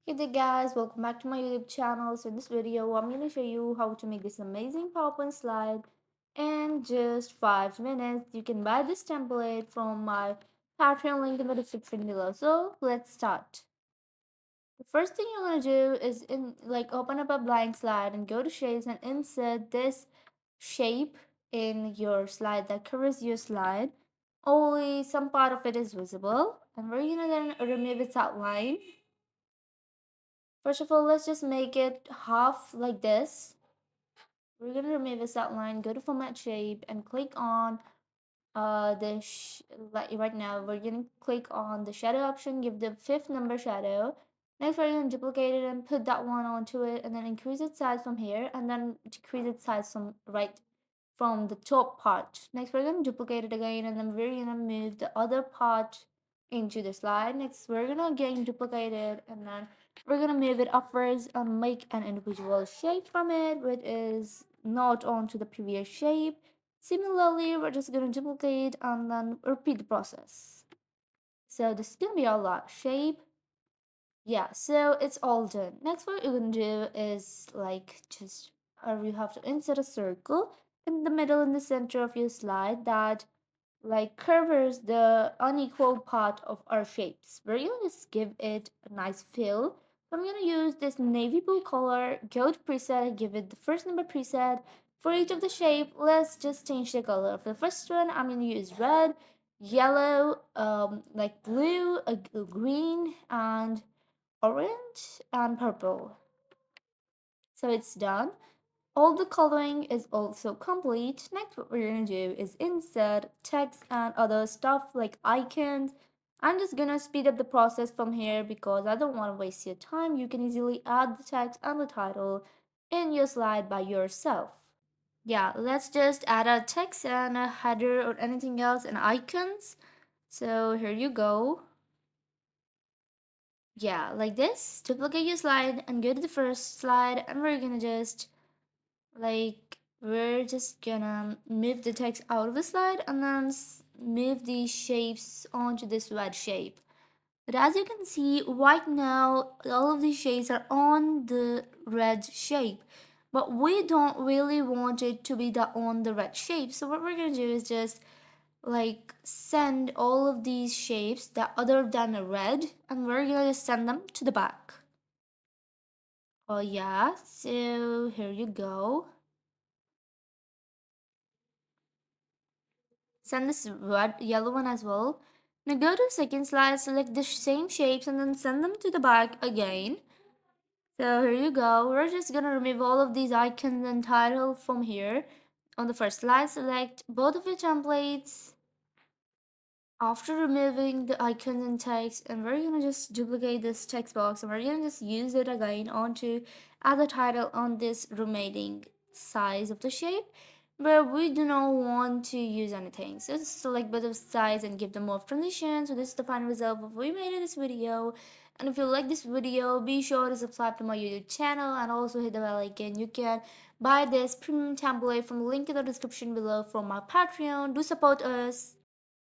Hey there guys, welcome back to my YouTube channel. So in this video, I'm going to show you how to make this amazing PowerPoint slide in just 5 minutes. You can buy this template from my Patreon link in the description below. So let's start. The first thing you're going to do is open up a blank slide and go to shapes and insert this shape in your slide that covers your slide. Only some part of it is visible, and we're going to then remove its outline. First of all, let's just make it half like this. We're going to remove this outline, go to format shape and click on like right now we're going to click on the shadow option, give the fifth number shadow. Next we're going to duplicate it and put that one onto it, and then increase its size from here and then decrease its size from the top part. Next we're going to duplicate it again, and then we're going to move the other part into the slide. Next we're going to again duplicate it, and then we're going to move it upwards and make an individual shape from it, which is not onto the previous shape. Similarly, we're just going to duplicate and then repeat the process. So this is going to be our last shape. Yeah, so it's all done. Next, what you're going to do is you have to insert a circle in the middle, in the center of your slide, that covers the unequal part of our shapes. We're going to just give it a nice fill. So I'm going to use this navy blue color, go to preset and give it the first number preset. For each of the shape, let's just change the color. For the first one, I'm going to use red, yellow, like blue, green, and orange, and purple. So it's done. All the coloring is also complete. Next, what we're gonna do is insert text and other stuff like icons. I'm just gonna speed up the process from here because I don't want to waste your time. You can easily add the text and the title in your slide by yourself. Yeah, let's just add a text and a header or anything else and icons. So here you go. Yeah, like this. Duplicate your slide and go to the first slide, and we're just gonna move the text out of the slide and then move these shapes onto this red shape. But as you can see right now, all of these shapes are on the red shape, but we don't really want it to be on the red shape. So what we're gonna do is just send all of these shapes that other than a red, and we're gonna just send them to the back. Oh yeah, so here you go. Send this red yellow one as well. Now go to second slide, select the same shapes and then send them to the back again. So here you go. We're just gonna remove all of these icons and title from here. On the first slide, select both of your templates. After removing the icons and text, and we're gonna just duplicate this text box, and we're gonna just use it again onto add the title on this remaining size of the shape where we do not want to use anything. So just select both of size and give them more transition. So this is the final result of what we made in this video. And if you like this video, be sure to subscribe to my YouTube channel and also hit the bell icon. You can buy this premium template from the link in the description below from my Patreon. Do support us.